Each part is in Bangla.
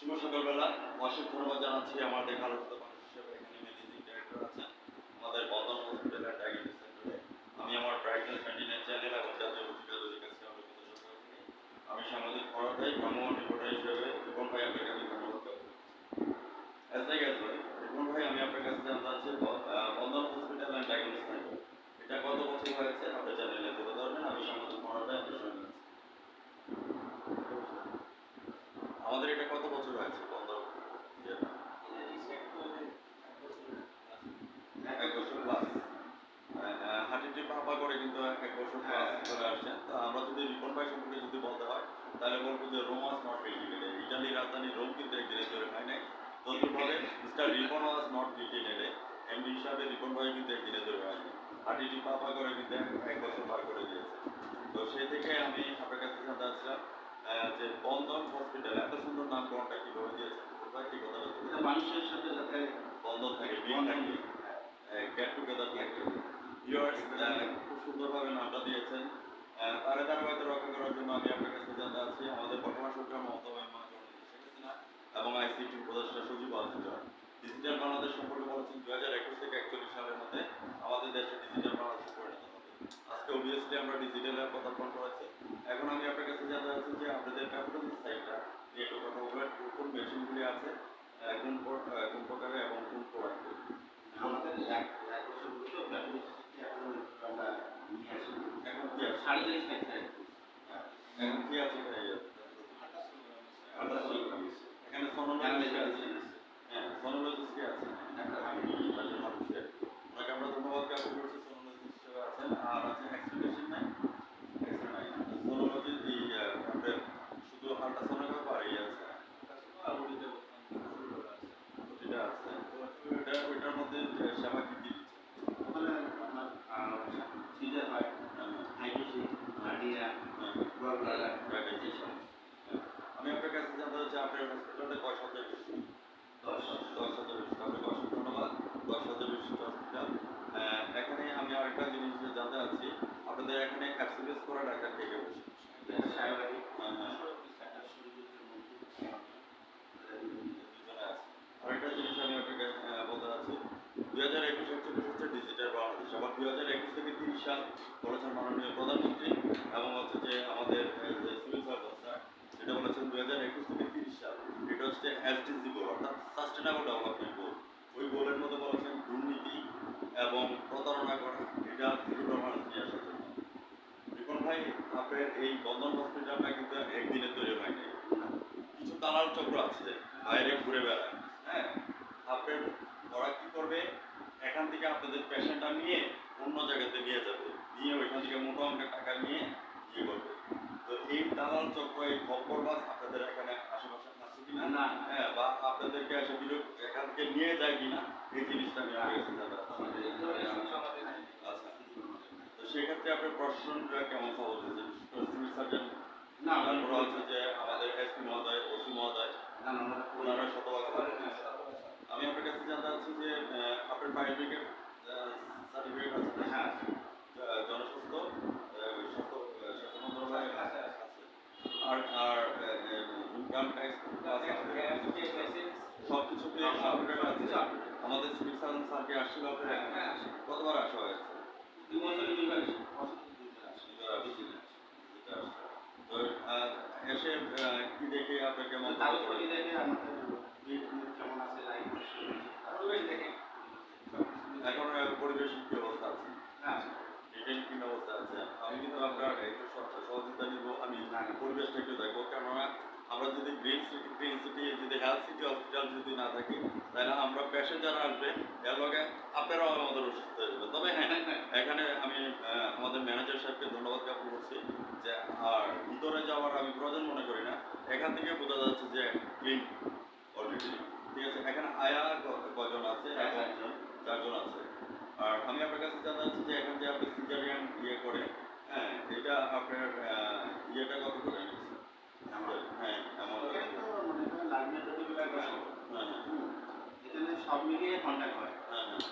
শুভ সকালবেলা। অশেষ ধন্যবাদ জানাচ্ছি আমাদের আলোচিত মানুষ হিসেবে এখানে ম্যানেজিং ডাইরেক্টর আছেন আমাদের বন্ধন হসপিটালের ডায়াগনস্টিক সেন্টারে। আমি আমার ব্রাইটনেস ক্যান্টিনের চ্যানেল এবং জাতীয় পত্রিকার কাছে আমি সামাজিক পড়াতাই ভ্রাম্যমাণ রিপোর্টার হিসেবে রিপন ভাই আপনাকে আমি ধন্যবাদ জ্ঞাপন রিপন ভাই, আমি আপনার কাছে জানতে চাচ্ছি বন্ধন হসপিটাল অ্যান্ড ডায়াগনস্টিক সেন্টার এটা কত বছর হয়েছে আপনার চ্যানেলে তুলে ধরবেন। আমি সামাজিক পড়াতাই আপনার সঙ্গে আমাদের এটা কত বছর হয়েছে বন্ধন? এক বছর প্লাস। হাঁটিটি পাপা করে কিন্তু এক বছর প্লাস চলে আসছেন। তো আমরা যদি রিপন ভাই সম্পর্কে যদি বলতে হয় তাহলে বলবো যে রোমাস নট বিল্ডিং ইটালির রাজধানী রোম কিন্তু একদিনে তৈরি হয় নাই। তদ্রুপভাবে mister Ripon was not building a day MD হিসাবে রিপন ভাই কিন্তু একদিনে তৈরি হয়নি। হাঁটিটি পাপা করে কিন্তু এক বছর পার করে দিয়েছে। তো সেই থেকে আমি আপনার কাছে জানতে চাচ্ছিলাম যে বন্ধন হসপিটাল এত সুন্দর নামকরণটা কিভাবে দিয়েছে ভাই, কি কথা মানুষের সাথে যাতে বন্ধন থাকে, মিল থাকে, গেট টুগেদার থাকে। ভিউয়ার্স খুব সুন্দরভাবে নামটা দিয়েছেন। তার ধারাবাহিকতা রক্ষা করার জন্য আমি আপনার কাছে জানতে চাচ্ছি আমাদের বর্তমান সরকার মমতা শেখ হাসিনা এবং আইসিটি উপদেষ্টা সজীব আহমেদ ডিজিটাল বাংলাদেশ সম্পর্কে বলেছেন 2021 থেকে 41 সালের মধ্যে আমাদের দেশে ডিজিটাল বাংলাদেশে পরিণত হবে। আজকে অবভিয়াসলি আমরা ডিজিটালের পদার্পণ করেছি। এখন আমি আপনার কাছে জানতে চাচ্ছি যে আপনাদের ক্যাপিটালিস্ট সাইটটা নিয়ে একটু কথা বলবেন। কোন মেশিনগুলি আছে, কোন প্রকারে এবং কোন প্রোডাক্টগুলি আমাদের এক বছর বছর আমরা নিয়ে আসি। এখন কি আছে? 3.5 এখন কি আছে? এখানে সোনোলজিস্ট আছে। হ্যাঁ, সোনোলজিস্ট আছে। ওনাকে আমরা ধন্যবাদ জ্ঞাপন করছি। সোনোলজিস্ট হিসেবে আছেন আর আছে এক্সপ্রেশন নাই, এক্সপ্রেশন নাই সোনোলজি আপনাদের শুধু আল্ট্রাসোনোগ্রাফ আর এই আছে ওটা আছে। ওইটার মধ্যে সেবা কি কি দিচ্ছে? ওখানে আপনার সিজার হয়, হাইড্রোসিন, হার্ডিয়া, আমি আপনার কাছে জানতে চাচ্ছি আপনার হসপিটালে কয় শয্যা বিশিষ্ট? 10 শয্যা বিশিষ্ট। আপনাকে অসংখ্য ধন্যবাদ। 10 শয্যা বিশিষ্ট হসপিটাল। এখানে আমি আরেকটা জিনিস জানতে চাচ্ছি আপনাদের এখানে অ্যাবসেন্স করা ডাক্তার কে কে বসে? আরেকটা জিনিস আমি আপনাকে বলতে চাচ্ছি 2021 হচ্ছে ডিজিটাল বাংলাদেশ। আবার 2021 থেকে 30 সাল বলেছেন মাননীয় প্রধানমন্ত্রী এবং হচ্ছে যে আমাদের সিভিল সার্জন স্যার যেটা বলেছেন 2021 থেকে 30 সাল এটা হচ্ছে এসডিজি গোল অর্থাৎ সাস্টেনেবল ডেভেলপমেন্ট গোল। ওই গোলের মধ্যে বলেছেন দুর্নীতি এবং প্রতারণা করা এটা জিরো টলারেন্স নিয়ে আসার জন্য। রিপন ভাই, আপনার এই বন্ধন হসপিটালটা কিন্তু একদিনে তৈরি হয়নি। কিছু দালাল চক্র আছে বাইরে ঘুরে বেড়ায়। হ্যাঁ, আপনার ওরা কি করবে এখান থেকে আপনাদের পেশেন্টটা নিয়ে অন্য জায়গাতে নিয়ে যাবে, নিয়ে ওইখান থেকে মোটা অঙ্কের টাকা নিয়ে ইয়ে করবে। তো এই দালাল চক্র এই খবরবাজ আপনাদের এখানে আশেপাশে আছে কিনা না, হ্যাঁ, বা আপনাদেরকে এসে এখান থেকে নিয়ে যায় কিনা এই জিনিসটা আমি আচ্ছা। তো সেক্ষেত্রে আপনার প্রশাসনটা কেমন খবর দিয়েছে? সিভিল সার্জন না, তারপরে হচ্ছে যে আমাদের এসপি মহোদয়, ওসি মহোদয় ওনারা শতভাগ। আমি আপনার কাছে জানতে চাচ্ছি যে আপনার ফায়ার ব্রিগেড সার্টিফিকেট আছে? হ্যাঁ, জনস্বাস্থ্য স্বাস্থ্য মন্ত্রণালয়ের আছে। আর আর ইনকাম ট্যাক্স সব কিছু আমাদের সিভিল সার্জন স্যারকে আসছিল কতবার আসা হয়েছে? 2 বছরে 2 বার তো এসে কি দেখে আপনার কেমন দেখে আমাদের কেমন আছে এখন পরিবেশ কি অবস্থা আছে? এটাই কি অবস্থা আছে? আমি কিন্তু আপনার একটু সহযোগিতা নিব। আমি পরিবেশটা একটু দেখবো, কেননা আমরা যদি গ্রিন সিটি যদি হেলথ সিটি হসপিটাল যদি না থাকি তাহলে আমরা পেশেন্ট যারা আসবে এর লগে আপনারাও আমাদের অসুস্থ হয়ে যাবে। তবে হ্যাঁ, এখানে আমি আমাদের ম্যানেজার সাহেবকে ধন্যবাদ জ্ঞাপন করছি যে আর ভিতরে যাওয়ার আমি প্রয়োজন মনে করি না। এখান থেকে বোঝা যাচ্ছে যে ক্লিন অলরেডি। ঠিক আছে, এখানে আয়া কজন আছে? 4 জন আছে। আর আমি আপনার কাছে জানতে চাচ্ছি যে এখন যে আপনি সিজারিয়ান ইয়ে করে, হ্যাঁ, এটা আপনার ইয়েটা কত করে? হ্যাঁ, এখানে সব মিলিয়ে কন্ট্যাক্ট হয়।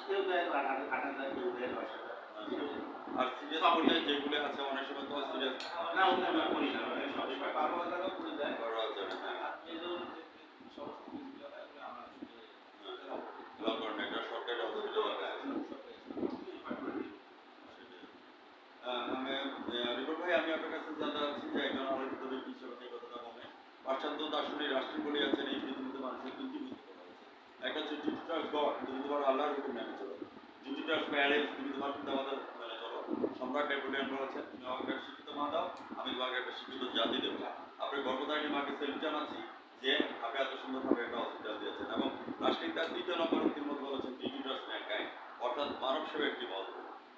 কেউ দেয় 8,000, কেউ দেয় 10,000। আর সিরিয়াস পর্যায়ে যেগুলো আছে অনেক সময় তো সিরিয়াস না, ওটা আমরা করি না, সব 12,000 করে দেয়। 12,000, হ্যাঁ। দার্শনিক রাষ্ট্রগুলি আছেন এই পৃথিবীতে মানুষের তিনটি ভিত্তি করা হয়েছে। একটা হচ্ছে ডিজিটাল গড, তুমি তোমার আল্লাহর হুকুম মেনে চলো। ডিজিটাল প্যারেন্টস, তুমি তোমার পিতা মাতার মেনে চলো। সম্রাট নেপোলিয়ন বলেছেন, তুমি আমাকে একটা শিক্ষিত মা দাও, আমি তোমাকে একটা শিক্ষিত জাতি দেবো। আপনার গর্ভধারিণী মাকে সেলুট জানাচ্ছি যে আপনি এত সুন্দরভাবে একটা হসপিটাল দিয়েছেন। এবং রাষ্ট্রিক তার দ্বিতীয় নম্বর উক্তির মধ্যে বলেছেন ডিজিটাল ম্যানকাইন্ড, অর্থাৎ মানব সেবা একটি মন্ত্র।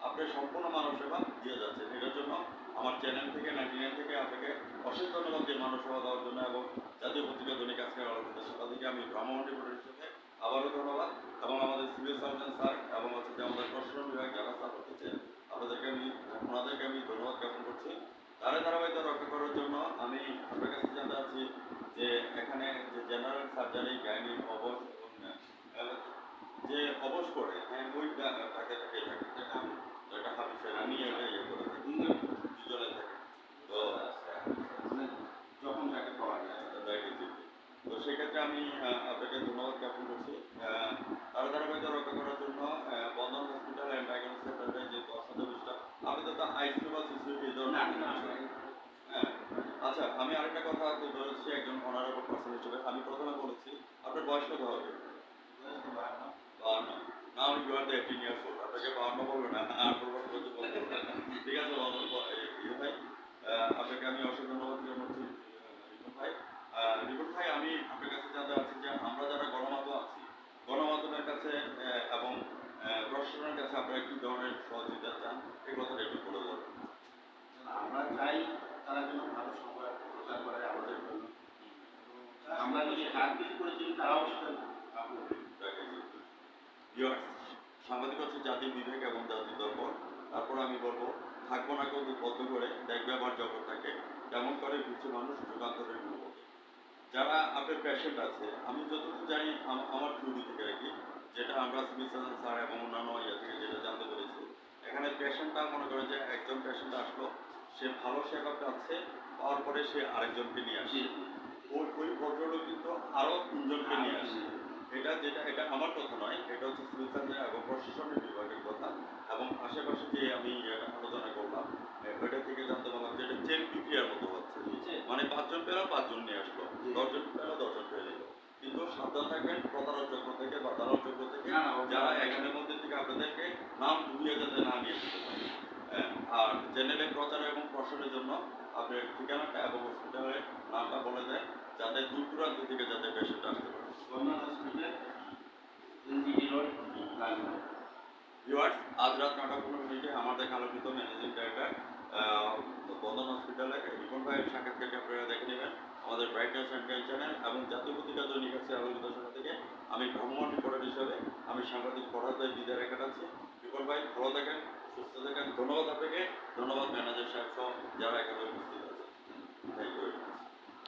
আপনি সম্পূর্ণ মানব সেবা দিয়ে যাচ্ছেন। এটার জন্য আমার চ্যানেল থেকে 99 থেকে আপনাকে অশেষ ধন্যবাদ যে মানব সেবা দেওয়ার জন্য। এবং জাতীয় পত্রিকা দৈনিক আজকের আলোকিত সেবা থেকে আমি ভ্রাম্যমাণ রিপোর্টার হিসেবে আবারও ধন্যবাদ। এবং আমাদের সিভিল সার্জন স্যার এবং হচ্ছে যে আমাদের প্রশাসন বিভাগ যারা সাপোর্ট করছে ওনাদেরকে আমি ধন্যবাদ জ্ঞাপন করছি। তার ধারাবাহিকতা রক্ষা করার জন্য আমি আপনার কাছে জানতে চাচ্ছি যে এখানে যে জেনারেল সার্জারি, গাইনি, অবশ এবং যে অবশ করে হ্যাঁ ওই তাকে থাকে এটা হাফিসের আমি এটা ইয়ে করে থাকি দুজনে থাকে। তো মানে যখন যাকে পাওয়া যায় তো সেক্ষেত্রে আমি আপনাকে ধন্যবাদ জ্ঞাপন করছি। তার ধারাবাহিকতা রক্ষা করার জন্য বন্ধন হসপিটাল অ্যান্ড ডায়াগনোসিস সেন্টারে যে 10,000 বিশটা আপনি তো আইসিইউ বা সিসিইউ এই ধরনের হ্যাঁ। আচ্ছা, আমি আরেকটা কথা তুলে ধরেছি একজন অনারেবল পার্সন হিসেবে। আমি প্রথমে বলেছি আপনার বয়স কত হবে? 52। Now you are the 18 years old. আপনাকে 52 বলবে না, 18 বছর পর্যন্ত বলতে হবে। ঠিক আছে ইয়ে ভাই, আপনাকে আমি অসংখ্য ধন্যবাদ জানাচ্ছি রিপন ভাই। রিপন ভাই, আমি আপনার কাছে জানতে চাচ্ছি যে আমরা যারা গণমাধ্যম আছি, গণমাধ্যমের কাছে এবং প্রশাসনের কাছে আপনারা কি ধরনের সহযোগিতা চান এই কথাটা একটু বলে বলবেন। আমরা চাই তারা যেন ভালো সংবাদ প্রচার করে আমাদের জন্য। আমরা যদি খারাপ কিছু করে যদি তারাও সেটা সাংবাদিক হচ্ছে জাতির বিবেক এবং জাতির দর্পণ। তারপর আমি বলবো থাকবো না কেউ বদ্ধ করে দেখবে আবার জগৎটাকে কেমন করে কিছু মানুষ যুগান্তরের গুণবকে। যারা আপনার পেশেন্ট আছে, আমি যতটুকু জানি আমার থিওরি থেকে আর কি, যেটা আমরা সিভিল সার্জন স্যার এবং অন্যান্য ইয়ে থেকে যেটা জানতে পেরেছি, এখানে পেশেন্টটা মনে করে যে একজন পেশেন্ট আসলো, সে ভালো সেবা পাচ্ছে, পাওয়ার পরে সে আরেকজনকে নিয়ে আসে। ওই ভদ্রলোক কিন্তু আরো তিনজনকে নিয়ে আসে। এটা আমার কথা নয়, এটা হচ্ছে সিভিল সার্জন এবং প্রশাসনের বিভাগের কথা। এবং আশেপাশে যে আমি আলোচনা করলাম ওইটা থেকে জানতে পারলাম যে এটা চেন বিক্রিয়ার মতো হচ্ছে। মানে 5 জন পেলো 5 জন নিয়ে আসলো, 10 জন পেলো 10 জন পেয়ে দিল। কিন্তু সাবধান থাকবেন প্রতারক চক্র থেকে বা দালাল চক্র থেকে, যারা এখানের মধ্যে থেকে আপনাদেরকে নাম ডুবিয়ে যাতে না নিয়ে যেতে পারে। আর চ্যানেলে প্রচার এবং প্রসারের জন্য আপনার ঠিকানাটা এবং হসপিটালের নামটা বলে দেয়, যাতে দূর দূরান্ত থেকে যাতে পেশেন্ট আসতে পারে। ভিউয়ার্স, আজ রাত 9:15 আমাদের আলোকিত ম্যানেজিং ডাইরেক্টর বন্ধন হসপিটালে রিপন ভাইয়ের সাক্ষাৎকারটি আপনারা দেখে নেবেন আমাদের ব্রাইটনেস অ্যান্ড চ্যানেল এবং জাতীয় পত্রিকা দৈনিক আছে আলোকিত সেবা থেকে। আমি ভ্রাম্যমাণ রিপোর্টার হিসেবে আমি সাংবাদিক পড়াতে বিদায় রেখে যাচ্ছি। রিপন ভাই ভালো থাকেন, সুস্থ থাকেন। ধন্যবাদ আপনাকে, ধন্যবাদ ম্যানেজার সাহেব সহ যারা এখানে উপস্থিত আছে। Thank you.